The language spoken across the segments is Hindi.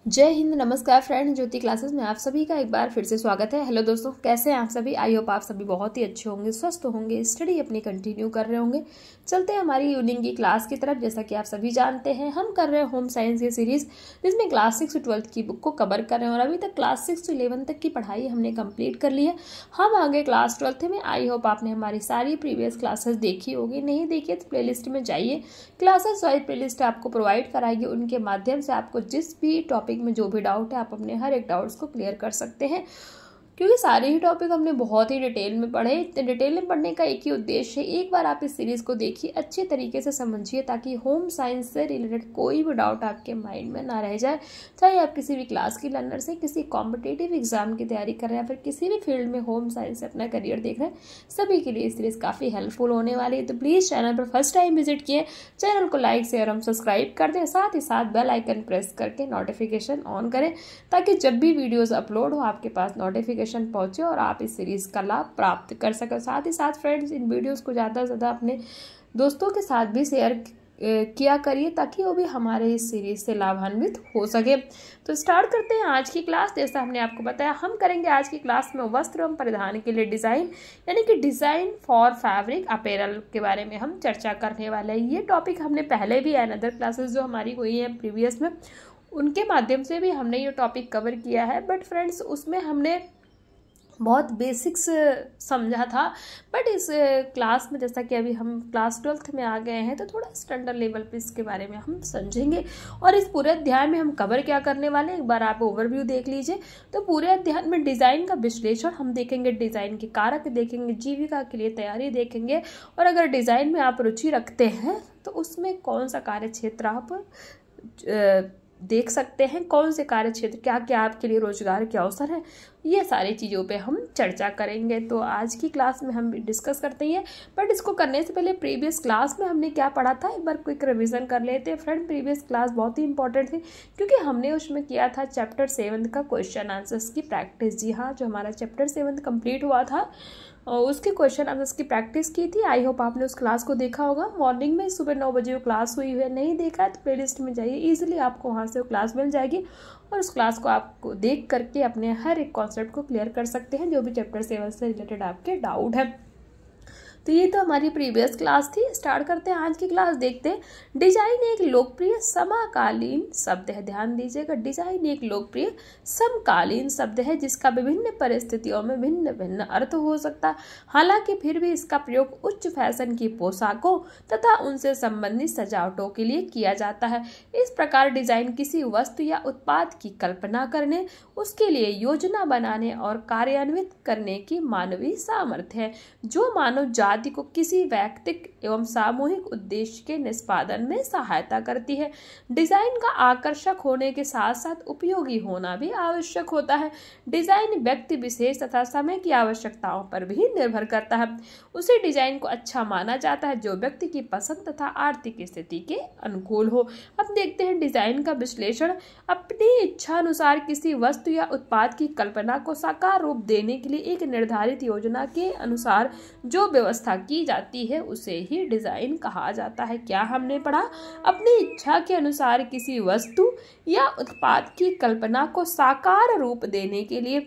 जय हिंद। नमस्कार फ्रेंड, ज्योति क्लासेस में आप सभी का एक बार फिर से स्वागत है। हेलो दोस्तों, कैसे हैं आप सभी? आई होप आप सभी बहुत ही अच्छे होंगे, स्वस्थ होंगे, स्टडी अपनी कंटिन्यू कर रहे होंगे। चलते हैं हमारी इवनिंग की क्लास की तरफ। जैसा कि आप सभी जानते हैं, हम कर रहे हैं होम साइंस की सीरीज, जिसमें क्लास 6 से 12 की बुक को कवर कर रहे हैं और अभी तक क्लास 6 से 11 तक की पढ़ाई हमने कंप्लीट कर ली है। हम आगे क्लास 12 में। आई होप आपने हमारी सारी प्रीवियस क्लासेस देखी होगी। नहीं देखी तो प्लेलिस्ट में जाइए, क्लासेस वाइज प्लेलिस्ट आपको प्रोवाइड कराएगी। उनके माध्यम से आपको जिस भी टॉपिक में जो भी डाउट है, आप अपने हर एक डाउट्स को क्लियर कर सकते हैं, क्योंकि सारे ही टॉपिक हमने बहुत ही डिटेल में पढ़े। डिटेल में पढ़ने का एक ही उद्देश्य है, एक बार आप इस सीरीज को देखिए, अच्छे तरीके से समझिए, ताकि होम साइंस से रिलेटेड कोई भी डाउट आपके माइंड में ना रह जाए। चाहे आप किसी भी क्लास की लर्नर से, किसी कॉम्पिटेटिव एग्जाम की तैयारी कर रहे हैं, या फिर किसी भी फील्ड में होम साइंस से अपना करियर देख रहे हैं, सभी के लिए इस सीरीज काफ़ी हेल्पफुल होने वाली है। तो प्लीज़ चैनल पर फर्स्ट टाइम विजिट किए, चैनल को लाइक शेयर और सब्सक्राइब कर दें। साथ ही साथ बेल आइकन प्रेस करके नोटिफिकेशन ऑन करें, ताकि जब भी वीडियोज़ अपलोड हो आपके पास नोटिफिकेशन पहुँचे और आप इस सीरीज का लाभ प्राप्त कर सकें। साथ ही साथ फ्रेंड्स, इन वीडियोस को ज़्यादा से ज़्यादा अपने दोस्तों के साथ भी शेयर किया करिए, ताकि वो भी हमारे इस सीरीज से लाभान्वित हो सके। तो स्टार्ट करते हैं आज की क्लास। जैसा हमने आपको बताया, हम करेंगे आज की क्लास में वस्त्र एवं परिधान के लिए डिज़ाइन, यानी कि डिज़ाइन फॉर फैब्रिक अपैरल के बारे में हम चर्चा करने वाले हैं। ये टॉपिक हमने पहले भी अनदर क्लासेस जो हमारी हुई हैं प्रीवियस में, उनके माध्यम से भी हमने ये टॉपिक कवर किया है। बट फ्रेंड्स, उसमें हमने बहुत बेसिक्स समझा था। बट इस क्लास में, जैसा कि अभी हम क्लास 12 में आ गए हैं, तो थोड़ा स्टैंडर्ड लेवल पे इसके बारे में हम समझेंगे। और इस पूरे अध्याय में हम कवर क्या करने वाले हैं, एक बार आप ओवरव्यू देख लीजिए। तो पूरे अध्याय में डिज़ाइन का विश्लेषण हम देखेंगे, डिज़ाइन के कारक देखेंगे, जीविका के लिए तैयारी देखेंगे, और अगर डिज़ाइन में आप रुचि रखते हैं तो उसमें कौन सा कार्य क्षेत्र आप देख सकते हैं, कौन से कार्य क्षेत्र, क्या क्या आपके लिए रोजगार के अवसर है, ये सारी चीज़ों पे हम चर्चा करेंगे। तो आज की क्लास में हम डिस्कस करते हैं। बट इसको करने से पहले प्रीवियस क्लास में हमने क्या पढ़ा था, एक बार क्विक रिवीजन कर लेते हैं। फ्रेंड, प्रीवियस क्लास बहुत ही इंपॉर्टेंट थी, क्योंकि हमने उसमें किया था चैप्टर 7 का क्वेश्चन आंसर्स की प्रैक्टिस। जी हाँ, जो हमारा चैप्टर 7 कंप्लीट हुआ था, और उसके क्वेश्चन आंसर्स की प्रैक्टिस की थी। आई होप आपने उस क्लास को देखा होगा। मॉर्निंग में सुबह 9 बजे वो क्लास हुई है। नहीं देखा है तो प्लेलिस्ट में जाइए, इजीली आपको वहाँ से वो क्लास मिल जाएगी, और उस क्लास को आपको देख करके अपने हर एक कॉन्सेप्ट को क्लियर कर सकते हैं, जो भी चैप्टर 7 से रिलेटेड आपके डाउट है। तो ये तो हमारी प्रीवियस क्लास थी। स्टार्ट करते हैं आज की क्लास। देखते हैं, डिजाइन एक लोकप्रिय समकालीन शब्द है। ध्यान दीजिएगा, डिजाइन एक लोकप्रिय समकालीन शब्द है, जिसका विभिन्न परिस्थितियों में भिन्न भिन्न अर्थ हो सकता है। हालांकि फिर भी इसका प्रयोग उच्च फैशन की पोशाकों तथा उनसे संबंधित सजावटों के लिए किया जाता है। इस प्रकार डिजाइन किसी वस्तु या उत्पाद की कल्पना करने, उसके लिए योजना बनाने और कार्यान्वित करने की मानवीय सामर्थ्य है, जो मानव जाति को किसी वैयक्तिक एवं सामूहिक उद्देश्य के निष्पादन में सहायता करती है। डिजाइन का आकर्षक होने के साथ साथ उपयोगी होना भी आवश्यक होता है। डिजाइन व्यक्ति विशेष तथा समय की आवश्यकताओं पर भी निर्भर करता है। उसी डिजाइन को अच्छा माना जाता है जो व्यक्ति की पसंद तथा आर्थिक स्थिति के अनुकूल हो। अब देखते हैं डिजाइन का विश्लेषण। अपनी इच्छा अनुसार किसी वस्तु या उत्पाद की कल्पना को साकार रूप देने के लिए एक निर्धारित योजना के अनुसार जो व्यवस्था की जाती है, उसे ही डिजाइन कहा जाता है। क्या हमने पढ़ा? अपनी इच्छा के अनुसार किसी वस्तु या उत्पाद की कल्पना को साकार रूप देने के लिए,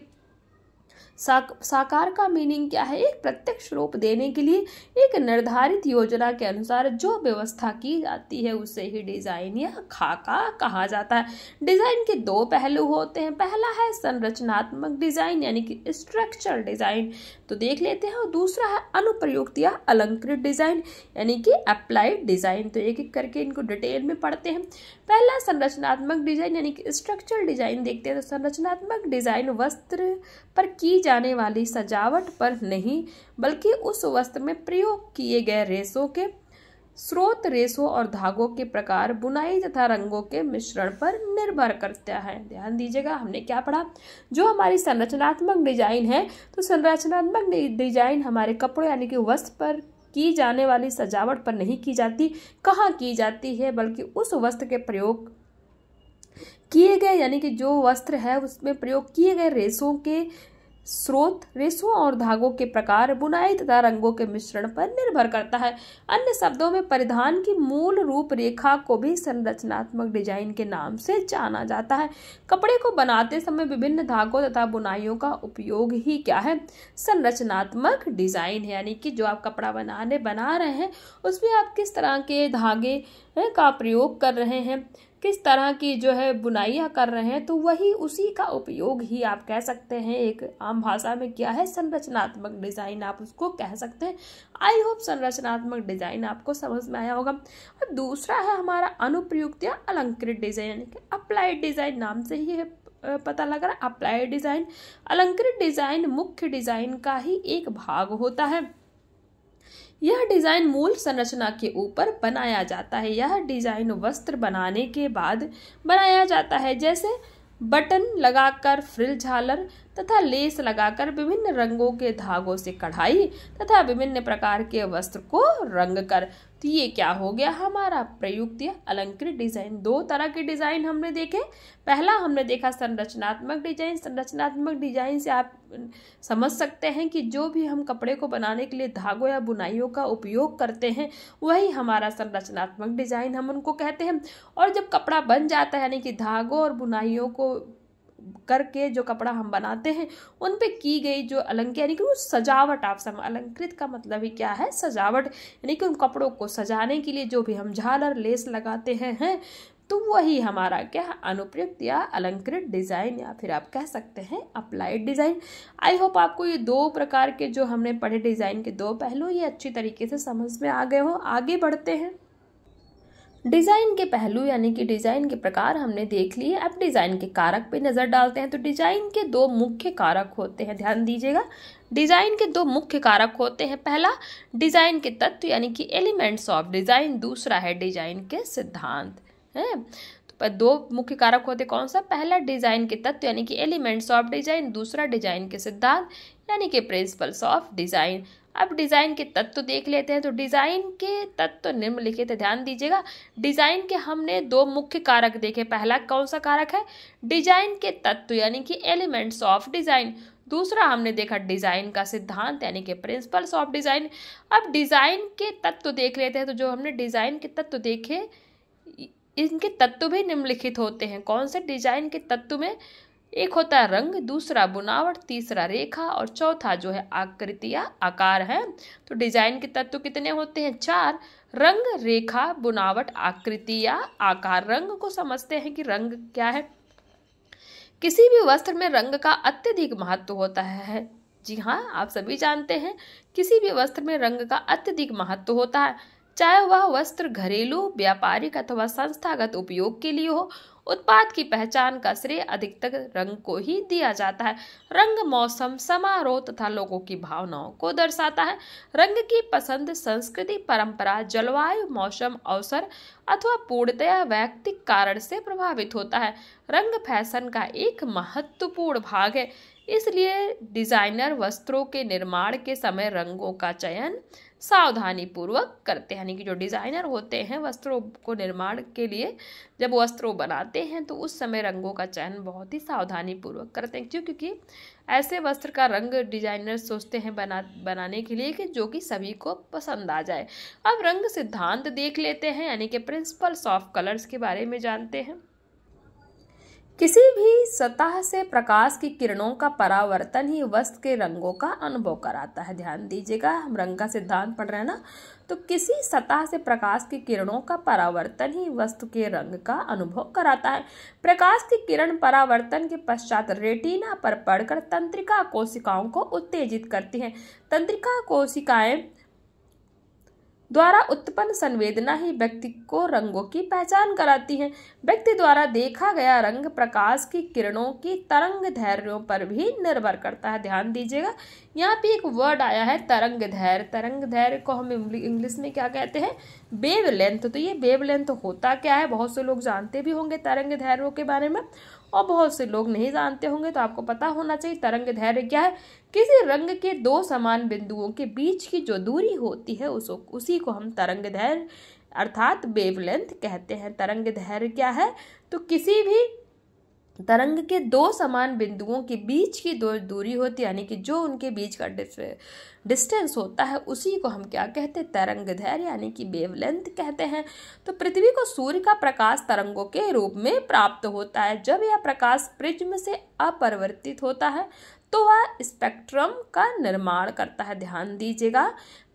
साकार का मीनिंग क्या है? एक प्रत्यक्ष रूप देने के लिए एक निर्धारित योजना के अनुसार जो व्यवस्था की जाती है, उसे ही डिजाइन या खाका कहा जाता है। डिजाइन के दो पहलू होते हैं। पहला है संरचनात्मक डिजाइन, यानी कि स्ट्रक्चर डिजाइन, तो देख लेते हैं। और दूसरा है अनुप्रयुक्त या अलंकृत डिजाइन, यानी कि अप्लाइड डिजाइन। तो एक एक करके इनको डिटेल में पढ़ते हैं। पहला संरचनात्मक डिजाइन, यानी कि स्ट्रक्चरल डिजाइन देखते हैं। तो संरचनात्मक डिजाइन वस्त्र पर की जाने वाली सजावट पर नहीं, बल्कि उस वस्त्र में प्रयोग किए गए रेशों के स्रोत, रेशों और धागों के प्रकार, बुनाई तथा रंगों के मिश्रण पर निर्भर करता है। ध्यान दीजिएगा, हमने क्या पढ़ा? जो हमारी संरचनात्मक डिजाइन है, तो संरचनात्मक डिजाइन हमारे कपड़े यानी कि वस्त्र पर की जाने वाली सजावट पर नहीं की जाती। कहाँ की जाती है? बल्कि उस वस्त्र के प्रयोग किए गए, यानी कि जो वस्त्र है उसमें प्रयोग किए गए रेशों के स्रोत, रेशों और धागों के प्रकार, बुनाई तथा रंगों के मिश्रण पर निर्भर करता है। अन्य शब्दों में परिधान की मूल रूपरेखा को भी संरचनात्मक डिजाइन के नाम से जाना जाता है। कपड़े को बनाते समय विभिन्न धागों तथा बुनाइयों का उपयोग ही क्या है? संरचनात्मक डिजाइन है। यानी कि जो आप कपड़ा बना रहे हैं उसमें आप किस तरह के धागे का प्रयोग कर रहे हैं, किस तरह की जो है बुनाइयाँ कर रहे हैं, तो वही उसी का उपयोग ही आप कह सकते हैं। एक आम भाषा में क्या है? संरचनात्मक डिजाइन आप उसको कह सकते हैं। आई होप संरचनात्मक डिजाइन आपको समझ में आया होगा। और दूसरा है हमारा अनुप्रयुक्त या अलंकृत डिजाइन, यानी कि अप्लाइड डिजाइन। नाम से ही है पता लग रहा है अप्लाइड डिजाइन। अलंकृत डिजाइन मुख्य डिजाइन का ही एक भाग होता है। यह डिजाइन मूल संरचना के ऊपर बनाया जाता है। यह डिजाइन वस्त्र बनाने के बाद बनाया जाता है, जैसे बटन लगाकर, फ्रिल, झालर तथा लेस लगाकर, विभिन्न रंगों के धागों से कढ़ाई तथा विभिन्न प्रकार के वस्त्र को रंग कर। तो ये क्या हो गया? हमारा प्रयुक्त या अलंकृत डिजाइन। दो तरह के डिजाइन हमने देखे। पहला हमने देखा संरचनात्मक डिजाइन। संरचनात्मक डिजाइन से आप समझ सकते हैं कि जो भी हम कपड़े को बनाने के लिए धागों या बुनाइयों का उपयोग करते हैं वही हमारा संरचनात्मक डिजाइन हम उनको कहते हैं। और जब कपड़ा बन जाता है, यानी कि धागों और बुनाइयों को करके जो कपड़ा हम बनाते हैं उन पे की गई जो अलंकृत, यानी कि वो सजावट, आप समझ, अलंकृत का मतलब ही क्या है? सजावट। यानी कि उन कपड़ों को सजाने के लिए जो भी हम झालर, लेस लगाते हैं तो वही हमारा क्या है? अनुप्रयुक्त या अलंकृत डिजाइन, या फिर आप कह सकते हैं अप्लाइड डिजाइन। आई होप आपको ये दो प्रकार के जो हमने पढ़े डिजाइन के दो पहलू ये अच्छी तरीके से समझ में आ गए हो। आगे बढ़ते हैं। डिजाइन के पहलू यानी कि डिजाइन के प्रकार हमने देख लिए। अब डिजाइन के कारक पे नजर डालते हैं। तो डिजाइन के दो मुख्य कारक होते हैं, ध्यान दीजिएगा। डिजाइन के दो मुख्य कारक होते हैं। पहला डिजाइन के तत्व यानी कि एलिमेंट्स ऑफ डिजाइन, दूसरा है डिजाइन के सिद्धांत है। तो दो मुख्य कारक होते कौन सा? पहला डिजाइन के तत्व यानी कि एलिमेंट्स ऑफ डिजाइन, दूसरा डिजाइन के सिद्धांत यानी कि प्रिंसिपल्स ऑफ डिजाइन। अब डिजाइन के तत्व देख लेते हैं। तो डिजाइन के तत्व निम्नलिखित है, ध्यान दीजिएगा। डिजाइन के हमने दो मुख्य कारक देखे। पहला कौन सा कारक है? डिजाइन के तत्व यानी कि एलिमेंट्स ऑफ डिजाइन। दूसरा हमने देखा डिजाइन का सिद्धांत यानी कि प्रिंसिपल्स ऑफ डिजाइन। अब डिजाइन के तत्व देख लेते हैं। तो जो हमने डिजाइन के तत्व देखे इनके तत्व भी निम्नलिखित होते हैं। कौन से? डिजाइन के तत्व में एक होता है रंग, दूसरा बुनावट, तीसरा रेखा और चौथा जो है आकृति या आकार है। तो डिजाइन के तत्व कितने होते हैं? 4। रंग, रेखा, बुनावट, आकृति या आकार। रंग को समझते हैं कि रंग क्या है। किसी भी वस्त्र में रंग का अत्यधिक महत्व होता है। जी हाँ, आप सभी जानते हैं किसी भी वस्त्र में रंग का अत्यधिक महत्व होता है, चाहे वह वस्त्र घरेलू, व्यापारिक अथवा संस्थागत उपयोग के लिए हो। उत्पाद की पहचान का श्रेय अधिकतर रंग को ही दिया जाता है। रंग मौसम, समारोह तथा लोगों की भावनाओं को दर्शाता है। रंग की पसंद संस्कृति, परंपरा, जलवायु, मौसम, अवसर अथवा पूर्णतया वैयक्तिक कारण से प्रभावित होता है। रंग फैशन का एक महत्वपूर्ण भाग है, इसलिए डिजाइनर वस्त्रों के निर्माण के समय रंगों का चयन सावधानी पूर्वक करते हैं। यानी कि जो डिजाइनर होते हैं वस्त्रों को निर्माण के लिए जब वस्त्रों बनाते हैं तो उस समय रंगों का चयन बहुत ही सावधानी पूर्वक करते हैं। क्यों? क्योंकि ऐसे वस्त्र का रंग डिजाइनर सोचते हैं बनाने के लिए कि जो कि सभी को पसंद आ जाए। अब रंग सिद्धांत देख लेते हैं, यानी कि प्रिंसिपल्स ऑफ कलर्स के बारे में जानते हैं। किसी भी सतह से प्रकाश की किरणों का परावर्तन ही वस्त्र के रंगों का अनुभव कराता है। ध्यान दीजिएगा, हम रंग का सिद्धांत पढ़ रहे हैं ना। तो किसी सतह से प्रकाश की किरणों का परावर्तन ही वस्तु के रंग का अनुभव कराता है। प्रकाश की किरण परावर्तन के पश्चात रेटिना पर पड़कर तंत्रिका कोशिकाओं को उत्तेजित करती हैं। तंत्रिका कोशिकाएं द्वारा उत्पन्न संवेदना ही व्यक्ति को रंगों की पहचान कराती है। व्यक्ति द्वारा देखा गया रंग प्रकाश की किरणों की तरंग दैर्घ्यों पर भी निर्भर करता है। ध्यान दीजिएगा, यहाँ पे एक वर्ड आया है तरंग दैर्घ्य। तरंग दैर्घ्य को हम इंग्लिश में क्या कहते हैं? वेवलेंथ। तो ये वेवलेंथ होता क्या है? बहुत से लोग जानते भी होंगे तरंग दैर्घ्यों के बारे में और बहुत से लोग नहीं जानते होंगे, तो आपको पता होना चाहिए तरंग दैर्घ्य क्या है। किसी रंग के दो समान बिंदुओं के बीच की जो दूरी होती है उसी को हम तरंग दैर्घ्य अर्थात वेवलेंथ कहते हैं। तरंग दैर्घ्य क्या है? तो किसी भी तरंग के दो समान बिंदुओं के बीच की दूरी होती है, यानी कि जो उनके बीच का डिस्टेंस होता है उसी को हम क्या कहते हैं, तरंग दैर्घ्य यानी कि वेवलेंथ कहते हैं। तो पृथ्वी को सूर्य का प्रकाश तरंगों के रूप में प्राप्त होता है। जब यह प्रकाश प्रिज्म से अपरिवर्तित होता है तो वह स्पेक्ट्रम का निर्माण करता है। ध्यान दीजिएगा,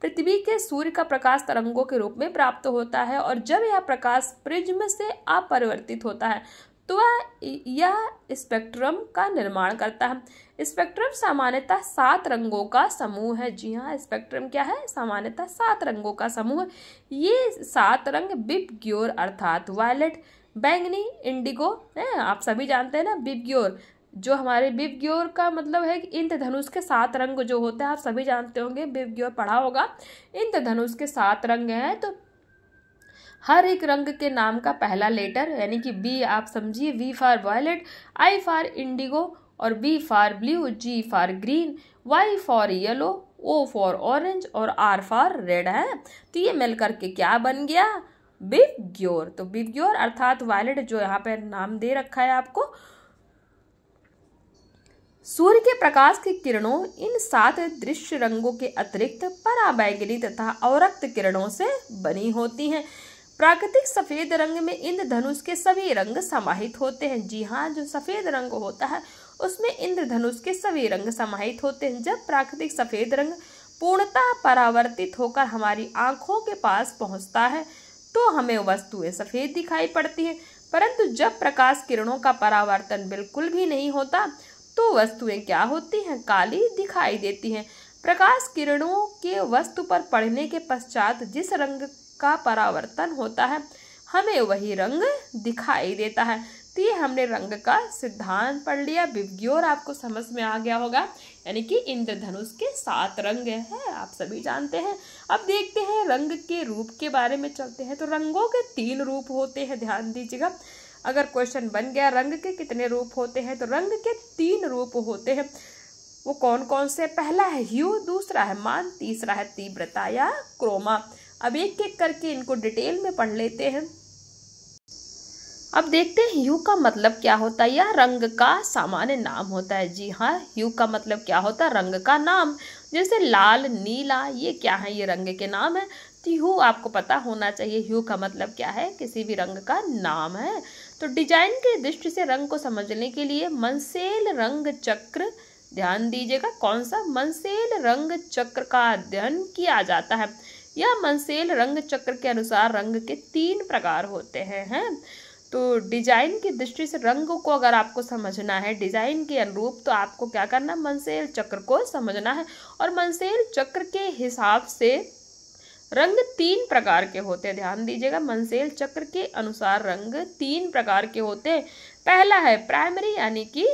पृथ्वी के सूर्य का प्रकाश तरंगों के रूप में प्राप्त होता है और जब यह प्रकाश प्रिज्म से अपरिवर्तित होता है तो यह स्पेक्ट्रम का निर्माण करता है। स्पेक्ट्रम सामान्यतः 7 रंगों का समूह है। जी हाँ, स्पेक्ट्रम क्या है, सामान्यतः 7 रंगों का समूह है। ये 7 रंग विबग्योर अर्थात वायलेट, बैंगनी, इंडिगो है। आप सभी जानते हैं ना विबग्योर, जो हमारे विबग्योर का मतलब है कि इंद्रधनुष के 7 रंग जो होते हैं, आप सभी जानते होंगे, विबग्योर पढ़ा होगा। इंद्रधनुष के 7 रंग हैं, तो हर एक रंग के नाम का पहला लेटर यानी कि बी आप समझिए, V for violet, I for indigo और B for blue, G for green, Y for yellow, O for orange और आर फॉर रेड है। तो ये मिल करके क्या बन गया, विबग्योर। तो विबग्योर अर्थात वायलेट जो यहाँ पे नाम दे रखा है आपको, सूर्य के प्रकाश की किरणों इन 7 दृश्य रंगों के अतिरिक्त पराबैंगनी तथा अवरक्त किरणों से बनी होती हैं। प्राकृतिक सफेद रंग में इंद्रधनुष के सभी रंग समाहित होते हैं। जी हाँ, जो सफेद रंग होता है उसमें इंद्रधनुष के सभी रंग समाहित होते हैं। जब प्राकृतिक सफेद रंग पूर्णतः परावर्तित होकर हमारी आंखों के पास पहुंचता है तो हमें वस्तुएं सफेद दिखाई पड़ती हैं, परंतु जब प्रकाश किरणों का परावर्तन बिल्कुल भी नहीं होता तो वस्तुएं क्या होती हैं, काली दिखाई देती हैं। प्रकाश किरणों के वस्तु पर पड़ने के पश्चात जिस रंग का परावर्तन होता है हमें वही रंग दिखाई देता है। तो ये हमने रंग का सिद्धांत पढ़ लिया। विबग्योर आपको समझ में आ गया होगा, यानी कि इंद्रधनुष के 7 रंग हैं, आप सभी जानते हैं। अब देखते हैं रंग के रूप के बारे में, चलते हैं। तो रंगों के 3 रूप होते हैं, ध्यान दीजिएगा। अगर क्वेश्चन बन गया रंग के कितने रूप होते हैं, तो रंग के 3 रूप होते हैं। वो कौन कौन से, पहला है ह्यू, दूसरा है मान, तीसरा है तीव्रता या क्रोमा। अब एक एक करके इनको डिटेल में पढ़ लेते हैं। अब देखते हैं ह्यू का मतलब क्या होता है। यह रंग का सामान्य नाम होता है। जी हाँ, ह्यू का मतलब क्या होता है, रंग का नाम। जैसे लाल, नीला, ये क्या है, ये रंग के नाम है। तो ह्यू आपको पता होना चाहिए, ह्यू का मतलब क्या है, किसी भी रंग का नाम है। तो डिजाइन की दृष्टि से रंग को समझने के लिए मंसेल रंग चक्र, ध्यान दीजिएगा, कौन सा, मंसेल रंग चक्र का अध्ययन किया जाता है। यह मंसेल रंग चक्र के अनुसार रंग के 3 प्रकार होते हैं। तो डिजाइन की दृष्टि से रंग को अगर आपको समझना है डिजाइन के अनुरूप, तो आपको क्या करना, मंसेल चक्र को समझना है। और मंसेल चक्र के हिसाब से रंग 3 प्रकार के होते हैं। ध्यान दीजिएगा, मंसेल चक्र के अनुसार रंग 3 प्रकार के होते हैं। पहला है प्राइमरी यानी कि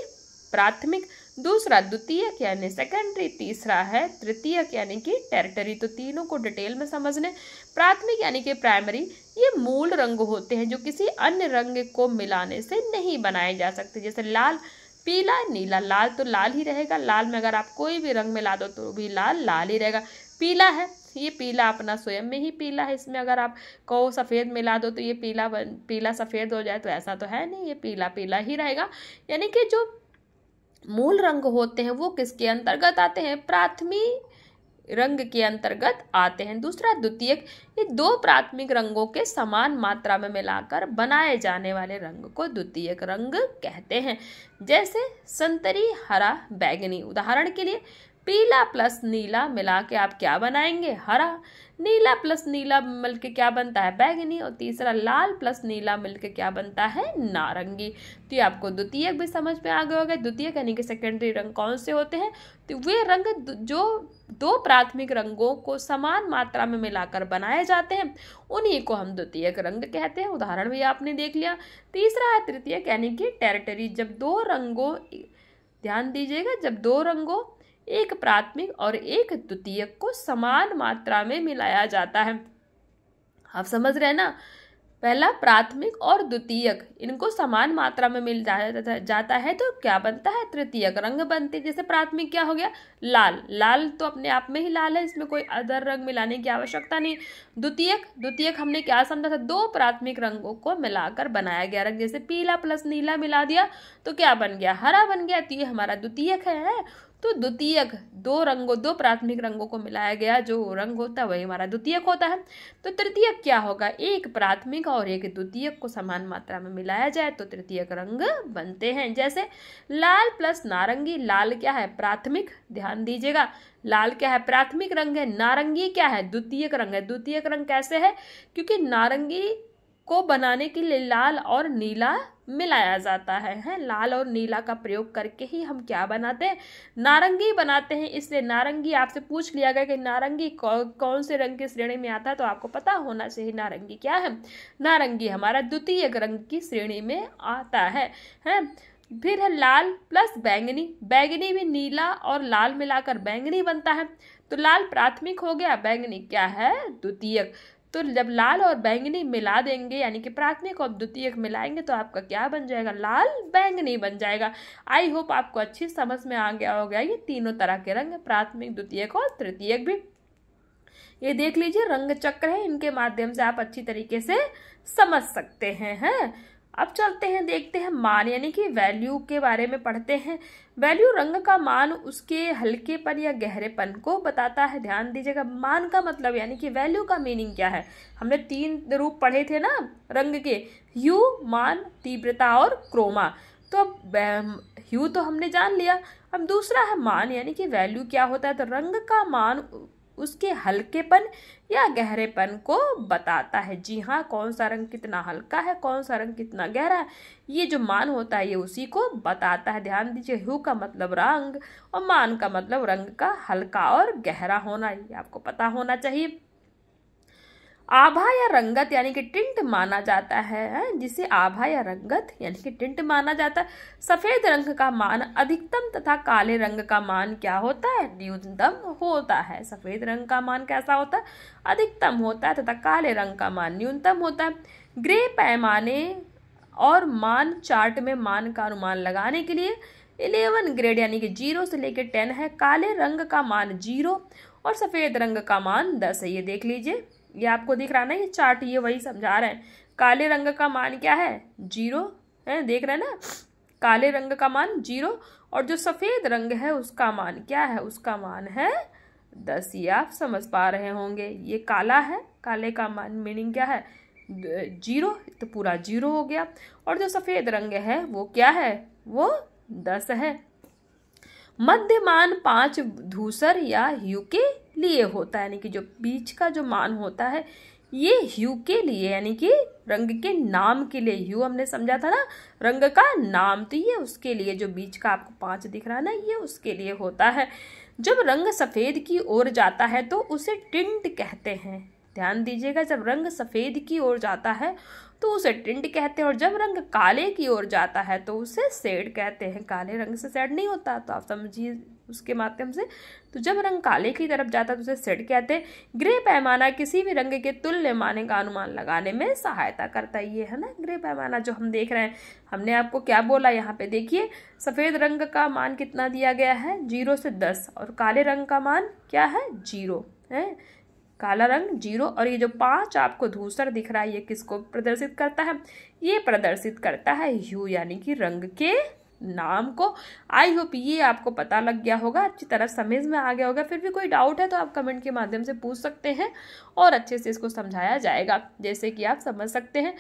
प्राथमिक, दूसरा द्वितीयक यानी सेकेंडरी, तीसरा है तृतीयक यानी कि टेरिटरी। तो तीनों को डिटेल में समझने। प्राथमिक यानी कि प्राइमरी, ये मूल रंग होते हैं जो किसी अन्य रंग को मिलाने से नहीं बनाए जा सकते। जैसे लाल, पीला, नीला। लाल तो लाल ही रहेगा, लाल में अगर आप कोई भी रंग मिला दो तो भी लाल लाल ही रहेगा। पीला है, ये पीला अपना स्वयं में ही पीला है, इसमें अगर आप कहो सफ़ेद मिला दो तो ये पीला सफ़ेद हो जाए, तो ऐसा तो है नहीं, ये पीला पीला ही रहेगा। यानी कि जो मूल रंग होते हैं वो किसके अंतर्गत आते हैं, प्राथमिक रंग के अंतर्गत आते हैं। दूसरा द्वितीयक, ये 2 प्राथमिक रंगों के समान मात्रा में मिलाकर बनाए जाने वाले रंग को द्वितीयक रंग कहते हैं। जैसे संतरी, हरा, बैगनी। उदाहरण के लिए पीला प्लस नीला मिला के आप क्या बनाएंगे, हरा। नीला प्लस नीला मिल के क्या बनता है, बैगनी। और तीसरा लाल प्लस नीला मिल के क्या बनता है, नारंगी। तो ये आपको द्वितीयक भी समझ में आ गया होगा। द्वितीयक यानी कि सेकेंडरी रंग कौन से होते हैं, तो वे रंग जो 2 प्राथमिक रंगों को समान मात्रा में मिलाकर बनाए जाते हैं, उन्हीं को हम द्वितीयक रंग कहते हैं। उदाहरण भी आपने देख लिया। तीसरा है तृतीयक यानी कि टेरिटरी, जब 2 रंगों, ध्यान दीजिएगा, जब 2 रंगों, एक प्राथमिक और एक द्वितीयक को समान मात्रा में मिलाया जाता है। आप समझ रहे हैं ना। पहला प्राथमिक और द्वितीयक इनको समान मात्रा में मिल जाता है तो क्या बनता है, तृतीयक रंग बनते हैं। जैसे प्राथमिक क्या हो गया, लाल, लाल तो अपने आप में ही लाल है, इसमें कोई अदर रंग मिलाने की आवश्यकता नहीं। द्वितीयक, द्वितीयक हमने क्या समझा था, दो प्राथमिक रंगों को मिलाकर बनाया गया रंग। जैसे पीला प्लस नीला मिला दिया तो क्या बन गया, हरा बन गया, तो ये हमारा द्वितीयक है। तो द्वितीयक दो प्राथमिक रंगों को मिलाया गया जो रंग होता है वही हमारा द्वितीयक होता है। तो तृतीयक क्या होगा, एक प्राथमिक और एक द्वितीयक को समान मात्रा में मिलाया जाए तो तृतीयक रंग बनते हैं। जैसे लाल प्लस नारंगी, लाल क्या है, प्राथमिक, ध्यान दीजिएगा, लाल क्या है, प्राथमिक रंग है, नारंगी क्या है, द्वितीयक रंग है। द्वितीयक रंग कैसे है, क्योंकि नारंगी को बनाने के लिए लाल और नीला मिलाया जाता है, लाल और नीला का प्रयोग करके ही हम क्या बनाते हैं, नारंगी बनाते हैं। इसलिए नारंगी आपसे पूछ लिया गया कि नारंगी कौन से रंग की श्रेणी में आता है, तो आपको पता होना चाहिए नारंगी क्या है, नारंगी हमारा द्वितीयक रंग की श्रेणी में आता है। फिर है लाल प्लस बैंगनी, बैंगनी भी नीला और लाल मिलाकर बैंगनी बनता है। तो लाल प्राथमिक हो गया, बैंगनी क्या है, द्वितीयक। तो जब लाल और बैंगनी मिला देंगे यानी कि प्राथमिक और द्वितीयक मिलाएंगे तो आपका क्या बन जाएगा, लाल बैंगनी बन जाएगा। आई होप आपको अच्छी समझ में आ गया होगा ये तीनों तरह के रंग, प्राथमिक, द्वितीयक और तृतीयक भी। ये देख लीजिए रंग चक्र है, इनके माध्यम से आप अच्छी तरीके से समझ सकते हैं। अब चलते हैं, देखते हैं मान यानी कि वैल्यू के बारे में पढ़ते हैं। वैल्यू रंग का मान उसके हल्केपन या गहरेपन को बताता है। ध्यान दीजिएगा, मान का मतलब यानी कि वैल्यू का मीनिंग क्या है। हमने 3 रूप पढ़े थे ना रंग के, ह्यू, मान, तीव्रता और क्रोमा। तो अब ह्यू तो हमने जान लिया, अब दूसरा है मान यानी कि वैल्यू क्या होता है। तो रंग का मान उसके हल्केपन या गहरेपन को बताता है। जी हाँ, कौन सा रंग कितना हल्का है, कौन सा रंग कितना गहरा है, ये जो मान होता है ये उसी को बताता है। ध्यान दीजिए, ह्यू का मतलब रंग और मान का मतलब रंग का हल्का और गहरा होना, ये आपको पता होना चाहिए। आभा या रंगत यानी कि टिंट माना जाता है, जिसे आभा या रंगत यानी कि टिंट माना जाता है। सफेद रंग का मान अधिकतम तथा काले रंग का मान क्या होता है, न्यूनतम होता है। सफेद रंग का मान कैसा होता है, अधिकतम होता है तथा काले रंग का मान न्यूनतम होता है। ग्रे पैमाने और मान चार्ट में मान का अनुमान लगाने के लिए 11 ग्रेड यानी कि 0 से लेकर 10 है। काले रंग का मान 0 और सफेद रंग का मान 10 है। ये देख लीजिए, ये आपको दिख रहा ना, ये चार्ट ये वही समझा रहे हैं। काले रंग का मान क्या है, 0 है, देख रहे हैं ना, काले रंग का मान 0 और जो सफेद रंग है उसका मान क्या है, उसका मान है 10। ये आप समझ पा रहे होंगे, ये काला है, काले का मान मीनिंग क्या है, 0, तो पूरा 0 हो गया। और जो सफेद रंग है वो क्या है, वो 10 है। मध्य मान 5 धूसर या ह्यू के लिए होता है, यानी कि जो बीच का जो मान होता है ये ह्यू के लिए यानी कि रंग के नाम के लिए। ह्यू हमने समझा था ना, रंग का नाम, तो ये उसके लिए जो बीच का आपको 5 दिख रहा है ना, ये उसके लिए होता है। जब रंग सफेद की ओर जाता है तो उसे टिंट कहते हैं। ध्यान दीजिएगा, जब रंग सफेद की ओर जाता है तो उसे टिंट कहते हैं, और जब रंग काले की ओर जाता है तो उसे शेड कहते हैं। काले रंग से शेड नहीं होता, तो आप समझिए उसके माध्यम से। तो जब रंग काले की तरफ जाता है तो उसे शेड कहते हैं। ग्रे पैमाना किसी भी रंग के तुल्य माने का अनुमान लगाने में सहायता करता है। ये है ना ग्रे पैमाना जो हम देख रहे हैं। हमने आपको क्या बोला, यहाँ पे देखिए सफेद रंग का मान कितना दिया गया है, 0 से 10, और काले रंग का मान क्या है, 0 है। काला रंग 0 और ये जो 5 आपको धूसर दिख रहा है ये किसको प्रदर्शित करता है, ये प्रदर्शित करता है ह्यू यानी कि रंग के नाम को। आई होप ये आपको पता लग गया होगा, अच्छी तरह समझ में आ गया होगा। फिर भी कोई डाउट है तो आप कमेंट के माध्यम से पूछ सकते हैं और अच्छे से इसको समझाया जाएगा, जैसे कि आप समझ सकते हैं।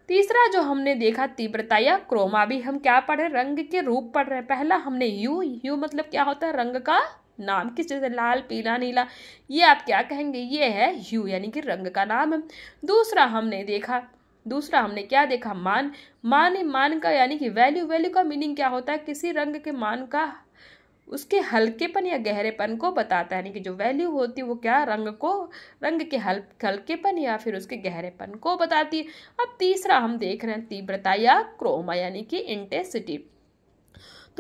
तीसरा जो हमने देखा तीव्रता या क्रोमा, भी हम क्या पढ़ रहे, रंग के रूप पढ़ रहे हैं। पहला हमने ह्यू मतलब क्या होता है, रंग का नाम, किस जैसे लाल, पीला, नीला, ये आप क्या कहेंगे, ये है ह्यू यानी कि रंग का नाम है। दूसरा हमने क्या देखा, मान का यानी कि वैल्यू का मीनिंग क्या होता है, किसी रंग के मान का उसके हल्केपन या गहरेपन को बताता है। यानी कि जो वैल्यू होती है वो क्या, रंग के हल्केपन या फिर उसके गहरेपन को बताती है। अब तीसरा हम देख रहे हैं तीव्रता या क्रोमा यानी कि इंटेंसिटी।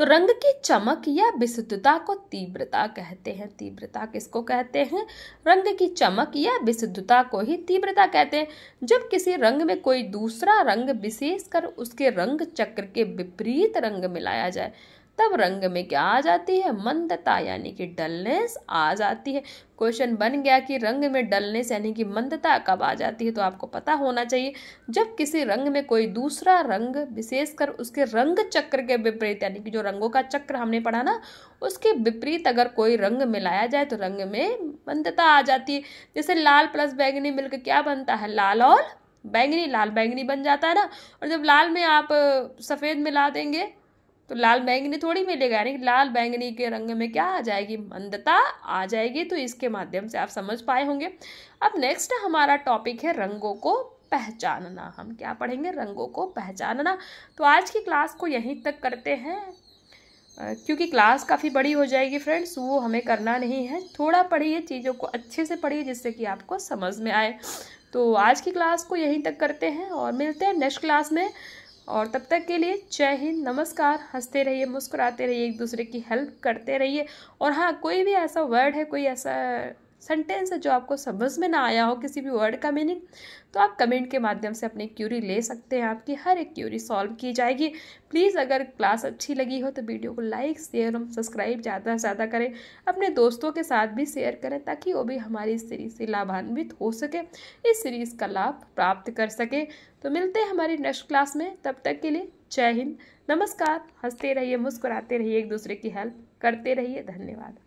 तो रंग की चमक या विशुद्धता को तीव्रता कहते हैं। तीव्रता किसको कहते हैं? रंग की चमक या विशुद्धता को ही तीव्रता कहते हैं। जब किसी रंग में कोई दूसरा रंग विशेषकर उसके रंग चक्र के विपरीत रंग मिलाया जाए तब रंग में क्या आ जाती है? मंदता यानी कि डलनेस आ जाती है। क्वेश्चन बन गया कि रंग में डलनेस यानी कि मंदता कब आ जाती है, तो आपको पता होना चाहिए जब किसी रंग में कोई दूसरा रंग विशेषकर उसके रंग चक्र के विपरीत यानी कि जो रंगों का चक्र हमने पढ़ा ना उसके विपरीत अगर कोई रंग मिलाया जाए तो रंग में मंदता आ जाती है। जैसे लाल प्लस बैंगनी मिलकर क्या बनता है? लाल और बैंगनी, लाल बैंगनी बन जाता है ना। और जब लाल में आप सफ़ेद मिला देंगे तो लाल बैंगनी थोड़ी मिलेगा, यानी लाल बैंगनी के रंग में क्या आ जाएगी? मंदता आ जाएगी। तो इसके माध्यम से आप समझ पाए होंगे। अब नेक्स्ट हमारा टॉपिक है रंगों को पहचानना। हम क्या पढ़ेंगे? रंगों को पहचानना। तो आज की क्लास को यहीं तक करते हैं क्योंकि क्लास काफ़ी बड़ी हो जाएगी फ्रेंड्स, वो हमें करना नहीं है। थोड़ा पढ़िए, चीज़ों को अच्छे से पढ़िए जिससे कि आपको समझ में आए। तो आज की क्लास को यहीं तक करते हैं और मिलते हैं नेक्स्ट क्लास में। और तब तक के लिए जय हिंद, नमस्कार। हंसते रहिए, मुस्कुराते रहिए, एक दूसरे की हेल्प करते रहिए। और हाँ, कोई भी ऐसा वर्ड है, कोई ऐसा सेंटेंस है जो आपको समझ में ना आया हो, किसी भी वर्ड का मीनिंग, तो आप कमेंट के माध्यम से अपनी क्यूरी ले सकते हैं। आपकी हर एक क्यूरी सॉल्व की जाएगी। प्लीज़ अगर क्लास अच्छी लगी हो तो वीडियो को लाइक, शेयर और सब्सक्राइब ज़्यादा से ज़्यादा करें। अपने दोस्तों के साथ भी शेयर करें ताकि वो भी हमारी इस सीरीज़ से लाभान्वित हो सके, इस सीरीज़ का लाभ प्राप्त कर सके। तो मिलते हैं हमारी नेक्स्ट क्लास में। तब तक के लिए जय हिंद, नमस्कार। हंसते रहिए, मुस्कुराते रहिए, एक दूसरे की हेल्प करते रहिए। धन्यवाद।